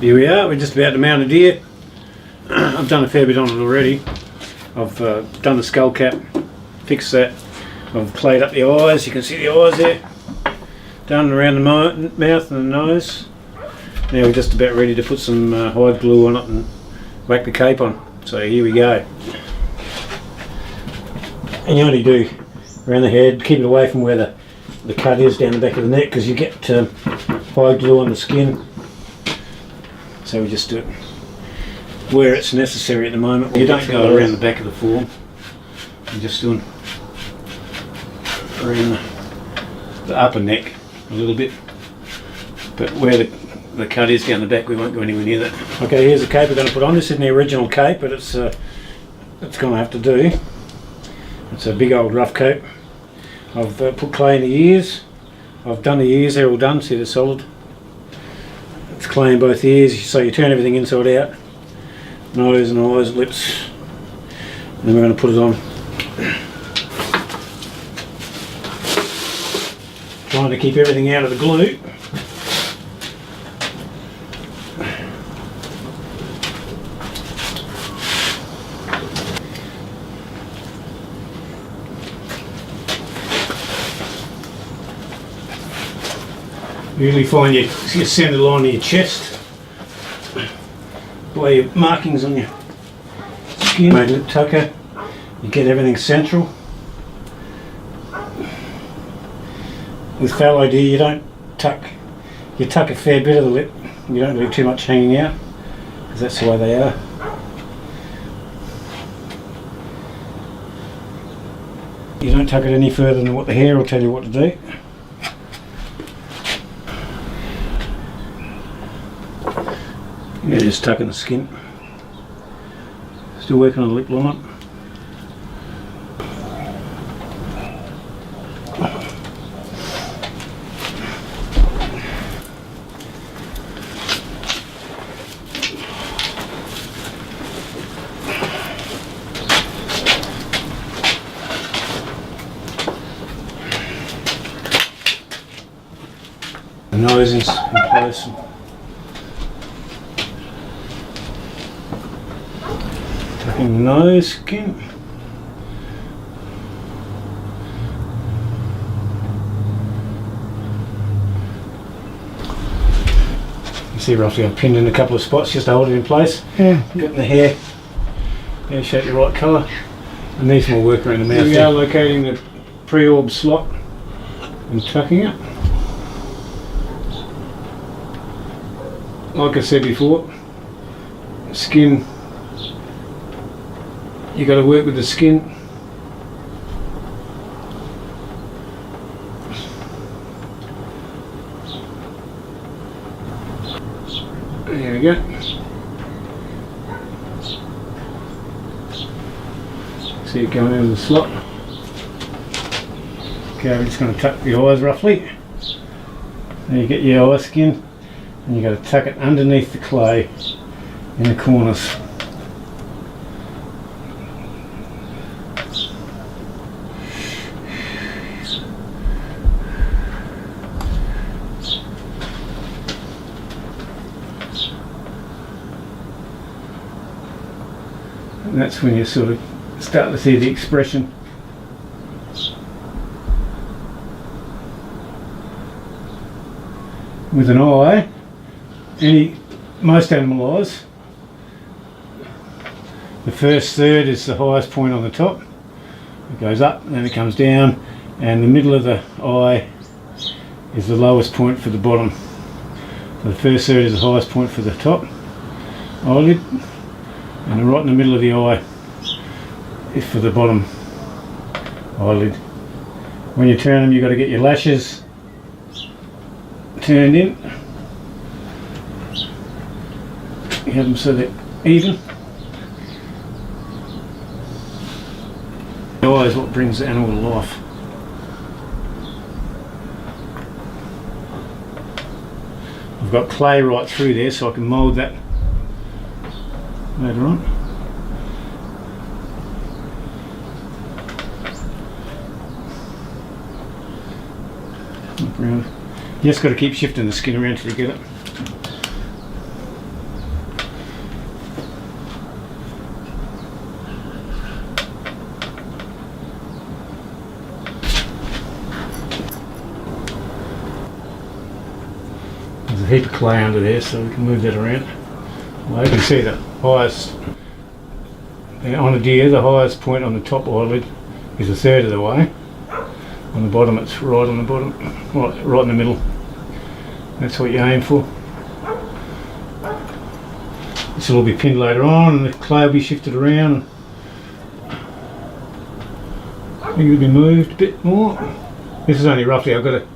Here we are, we're just about to mount a deer. I've done a fair bit on it already. I've done the skull cap, fixed that. I've clayed up the eyes, you can see the eyes there. Done around the mouth and the nose. Now we're just about ready to put some hide glue on it and whack the cape on. So here we go. And you only do around the head, keep it away from where the cut is down the back of the neck, because you get hide glue on the skin. So we just do it where it's necessary at the moment. You don't go around the back of the form. You're just doing around the upper neck a little bit. But where the cut is down the back, we won't go anywhere near that. Okay, here's the cape we're going to put on. This isn't the original cape, but it's going to have to do. It's a big old rough cape. I've put clay in the ears. I've done the ears, they're all done, see they're solid. It's clay in both ears, so you turn everything inside out. Nose and eyes, lips. And then we're going to put it on. Trying to keep everything out of the glue. Usually find your centre line of your chest, by your markings on your skin. Made lip tucker, you get everything central. With fallow deer you don't tuck, you tuck a fair bit of the lip, you don't leave too much hanging out, because that's the way they are. You don't tuck it any further than what the hair will tell you what to do. Yeah, just tucking the skin. Still working on the lip line. The nose is in place. Tucking the nose skin. You see roughly I've pinned in a couple of spots just to hold it in place. Yeah. Getting the hair shape the right colour. And needs more work around the mouth. Here we are locating the pre-orb slot and tucking it. Like I said before, skin, you got to work with the skin. There we go. See it going into the slot. Okay, we're just going to tuck the eyes roughly. There you get your eye skin, and you got to tuck it underneath the clay in the corners. And that's when you sort of start to see the expression. With an eye, most animal eyes, the first third is the highest point on the top. It goes up and then it comes down, and the middle of the eye is the lowest point for the bottom. So the first third is the highest point for the top eyelid, and right in the middle of the eye is for the bottom eyelid. When you turn them, you've got to get your lashes turned in. You have them so they're even. The eye is what brings the animal to life. I've got clay right through there so I can mould that later on. Look around. You just got to keep shifting the skin around till you get it. There's a heap of clay under there, so we can move that around. Well, you can see the highest, on a deer, the highest point on the top eyelid is a third of the way. On the bottom, it's right on the bottom, right in the middle. That's what you aim for. This will all be pinned later on, and the clay will be shifted around. I think it'll be moved a bit more. This is only roughly, I've got to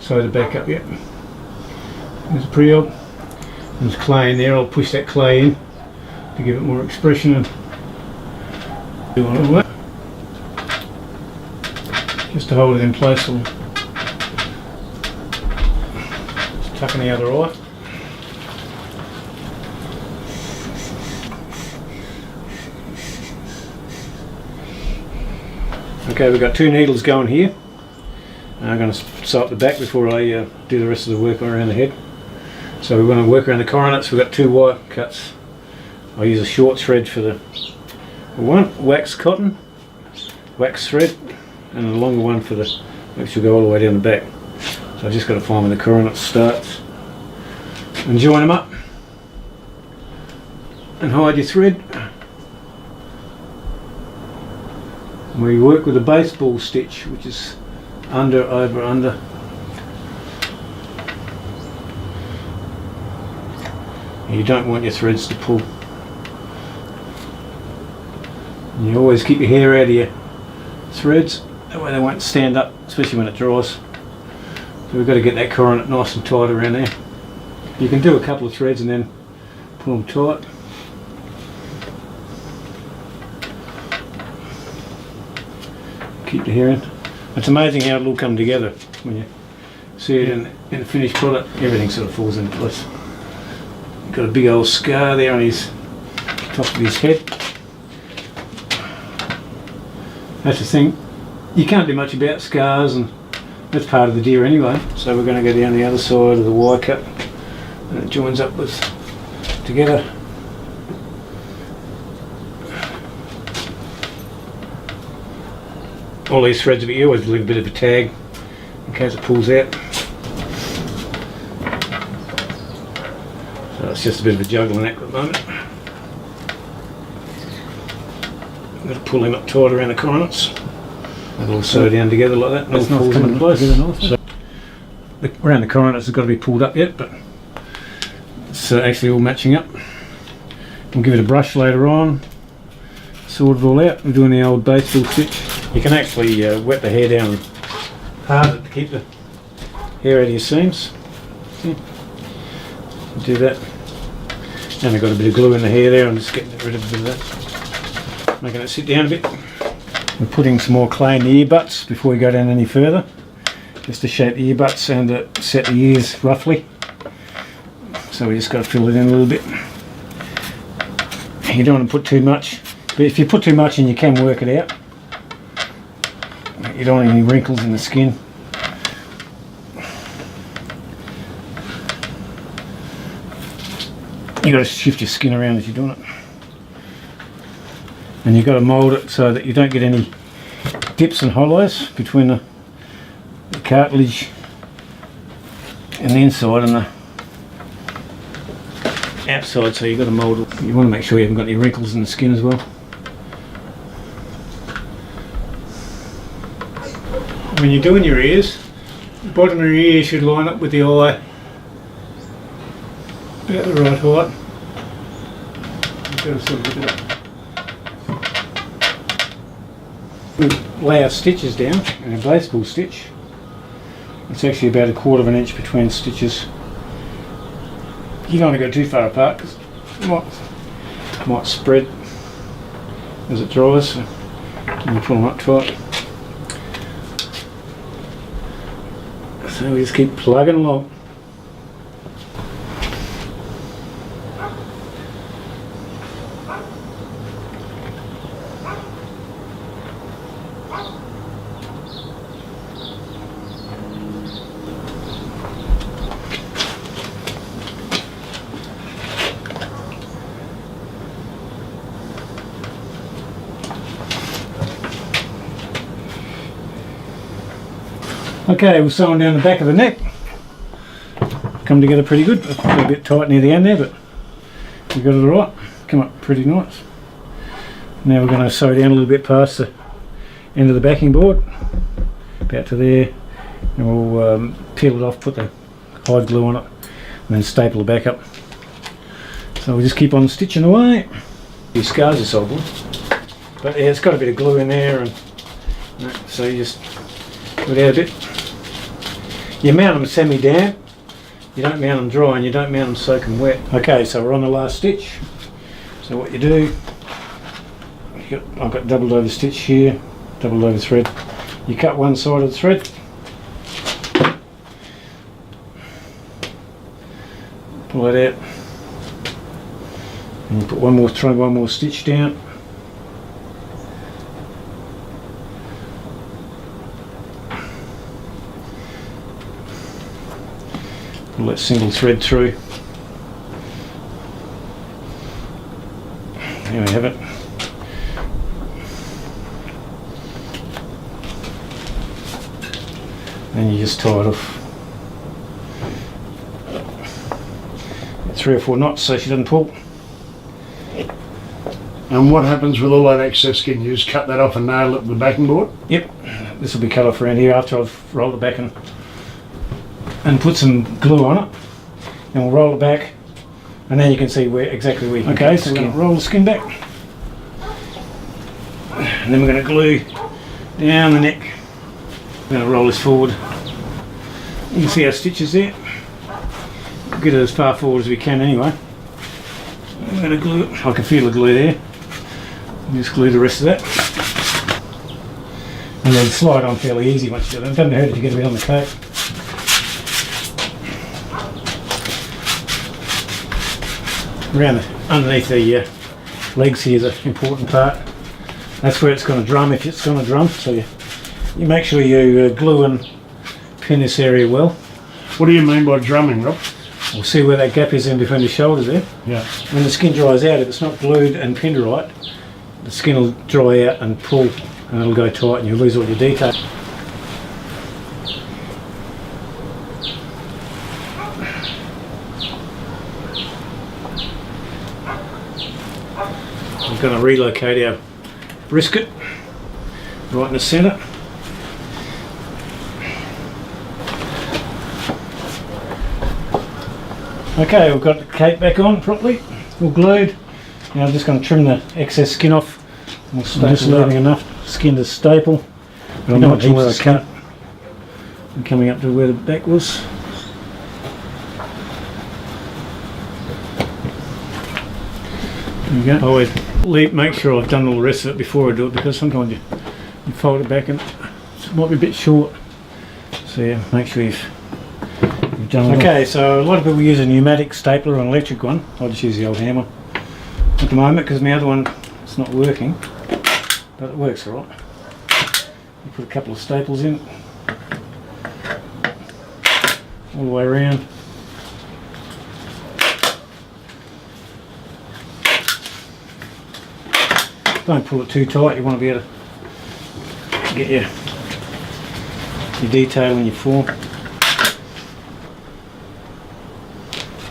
sew the back up yet. There's a pre-op. There's clay in there, I'll push that clay in to give it more expression and do all that. Just to hold it in place, I'll just tuck in the other eye. Okay, we've got 2 needles going here. I'm going to sew up the back before I do the rest of the work around the head. So we want to work around the coronets. We've got 2 wire cuts. I'll use a short thread for the one, wax cotton, wax thread, and a longer one for the, which will go all the way down the back. So I've just got to find where the coronet starts and join them up and hide your thread. We work with a baseball stitch, which is under, over, under. You don't want your threads to pull. And you always keep your hair out of your threads, that way they won't stand up, especially when it dries. So we've got to get that coronet nice and tight around there. You can do a couple of threads and then pull them tight. Keep the hair in. It's amazing how it'll all come together when you see it in the finished product. Everything sort of falls into place. He's got a big old scar there on his top of his head. That's the thing. You can't do much about scars, and that's part of the deer anyway. So we're going to go down the other side of the wire cut, and it joins up with together. All these threads, but you always leave a bit of a tag in case it pulls out. So it's just a bit of a juggling act at the moment. I'm going to pull him up tight around the coronets. That'll all sew down together like that, and all pulls into place. So around the coronets, it's got to be pulled up yet, but it's actually all matching up. We'll give it a brush later on, sort it all out. We're doing the old baseball stitch. You can actually wet the hair down hard to keep the hair out of your seams. See? Do that. And I've got a bit of glue in the hair there. I'm just getting rid of a bit of that. Making it sit down a bit. We're putting some more clay in the ear butts before we go down any further. Just to shape the ear butts and to set the ears roughly. So we just got to fill it in a little bit. You don't want to put too much. But if you put too much in, you can work it out. You don't want any wrinkles in the skin. You've got to shift your skin around as you're doing it. And you've got to mould it so that you don't get any dips and hollows between the cartilage and the inside and the outside, so you've got to mould it. You want to make sure you haven't got any wrinkles in the skin as well. When you're doing your ears, the bottom of your ear should line up with the eye about the right height. You've got to sort of look it up. We lay our stitches down in a baseball stitch. It's actually about 1/4 inch between stitches. You don't want to go too far apart because it might spread as it dries. So you pull them up tight. So we just keep plugging along. Okay, we're sewing down the back of the neck. come together pretty good. It's a bit tight near the end there, but we got it alright. Come up pretty nice. Now we're going to sew down a little bit past the end of the backing board, about to there, and we'll peel it off, put the hide glue on it, and then staple it back up. So we'll just keep on stitching away. These scars are solid, but yeah, it's got a bit of glue in there, and so you just put it out a bit. You mount them semi-damp, you don't mount them dry, and you don't mount them soaking wet. Okay, so we're on the last stitch. So what you do, I've got doubled over stitch here, doubled over thread. You cut one side of the thread, pull it out, and you put one more stitch down. Pull that single thread through. There we have it. And you just tie it off. 3 or 4 knots so she doesn't pull. And what happens with all that excess skin? You just cut that off and nail it to the backing board? Yep, this will be cut off around here after I've rolled it back and put some glue on it. And we'll roll it back, and then you can see exactly where you can. Okay, so we're going to roll the skin back, and then we're going to glue down the neck. We're going to roll this forward. You can see our stitches there. Get it as far forward as we can anyway. We're going to glue it. I can feel the glue there. Just glue the rest of that. And then slide on fairly easy once you do it. It doesn't hurt if you get a bit on the coat. Around underneath the legs here is an important part. That's where it's going to drum, if it's going to drum. So you make sure you glue and pin this area well. What do you mean by drumming, Rob? We'll see where that gap is in between the shoulders there. Yeah. When the skin dries out, if it's not glued and pinned right, the skin will dry out and pull, and it'll go tight, and you'll lose all your detail. We're going to relocate our brisket right in the centre. Okay, we've got the cape back on properly, all glued. Now I'm just going to trim the excess skin off. I'm just leaving enough skin to staple. But I'm not sure where I cut. I'm coming up to where the back was. There you go. I always make sure I've done all the rest of it before I do it, because sometimes you fold it back and it might be a bit short. So yeah, make sure you've done it. Okay, so a lot of people use a pneumatic stapler or an electric one. I just use the old hammer at the moment because my other one is not working, but it works alright. You put a couple of staples in all the way around. Don't pull it too tight, you want to be able to get your detail in your form.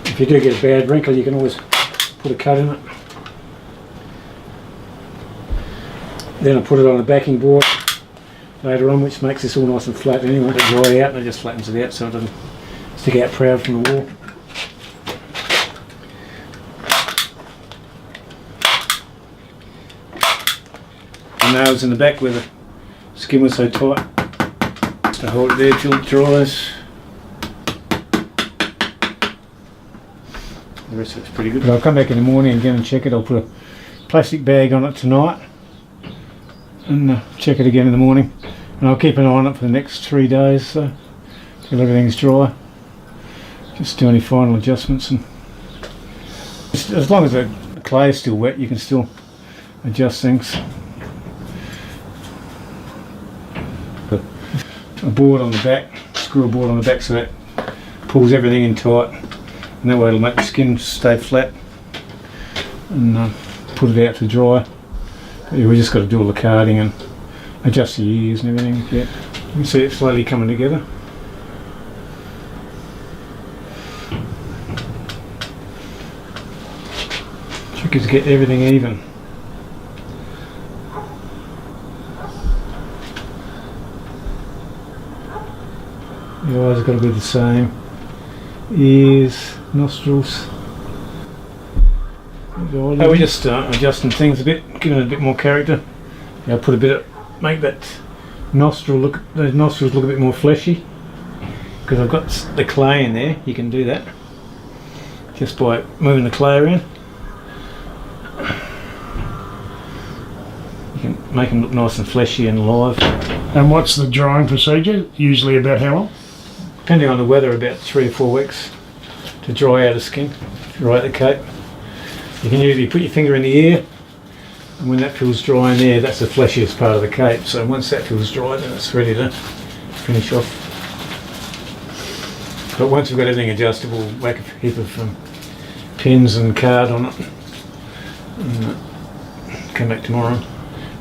If you do get a bad wrinkle, you can always put a cut in it. Then I put it on a backing board later on, which makes this all nice and flat anyway. It dry out and it just flattens it out so it doesn't stick out proud from the wall. The nails in the back where the skin was so tight, just to hold it there till it dries. The rest of it's pretty good. But I'll come back in the morning again and check it. I'll put a plastic bag on it tonight and check it again in the morning. And I'll keep an eye on it for the next 3 days till everything's dry. Just do any final adjustments, and as long as the clay is still wet, you can still adjust things. But a board on the back, screw a board on the back so that pulls everything in tight, and that way it'll make the skin stay flat, and put it out to dry. But yeah, we just got to do all the carding and adjust the ears and everything. Yeah, you can see it slowly coming together. to get everything even. The eyes have got to be the same. Ears, nostrils. We're just adjusting things a bit, giving it a bit more character. Yeah, put a bit of, make that those nostrils look a bit more fleshy. Because I've got the clay in there, you can do that just by moving the clay around. You can make them look nice and fleshy and live. And what's the drying procedure? Usually about how long? Depending on the weather, about 3 or 4 weeks to dry out the skin, dry out the cape. You can usually put your finger in the ear, and when that feels dry in there, that's the fleshiest part of the cape. So once that feels dry, then it's ready to finish off. But once we've got everything adjusted, we'll whack a heap of pins and card on it and come back tomorrow.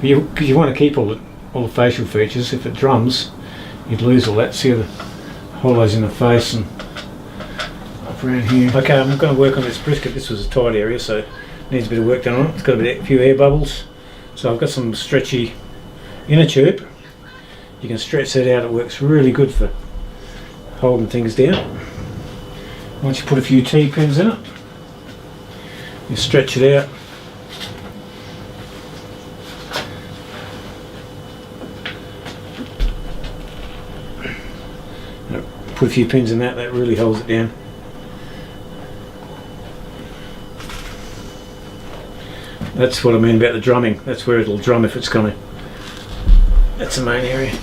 But because you want to keep all the facial features. If it drums, you'd lose all that. See the hollows in the face and up around here. Okay, I'm going to work on this brisket. This was a tight area, so it needs a bit of work done on it. It's got a few air bubbles. So I've got some stretchy inner tube. You can stretch that out. It works really good for holding things down. Once you put a few T-pins in it, you stretch it out. Put a few pins in that really holds it down. That's what I mean about the drumming. That's where it'll drum if it's coming. That's the main area.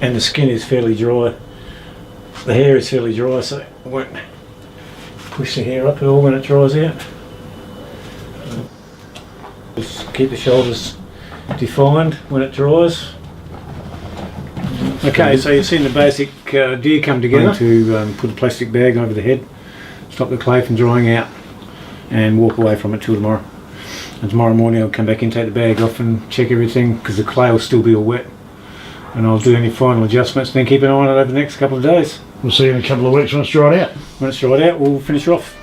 And the skin is fairly dry. The hair is fairly dry, so it won't push the hair up at all when it dries out. Just keep the shoulders defined when it dries. Okay, so you've seen the basic deer come together. To put a plastic bag over the head, stop the clay from drying out, and walk away from it till tomorrow. And tomorrow morning I'll come back in, take the bag off and check everything, because the clay will still be all wet. And I'll do any final adjustments and then keep an eye on it over the next couple of days. We'll see you in a couple of weeks when it's dried out. When it's dried out, we'll finish her off.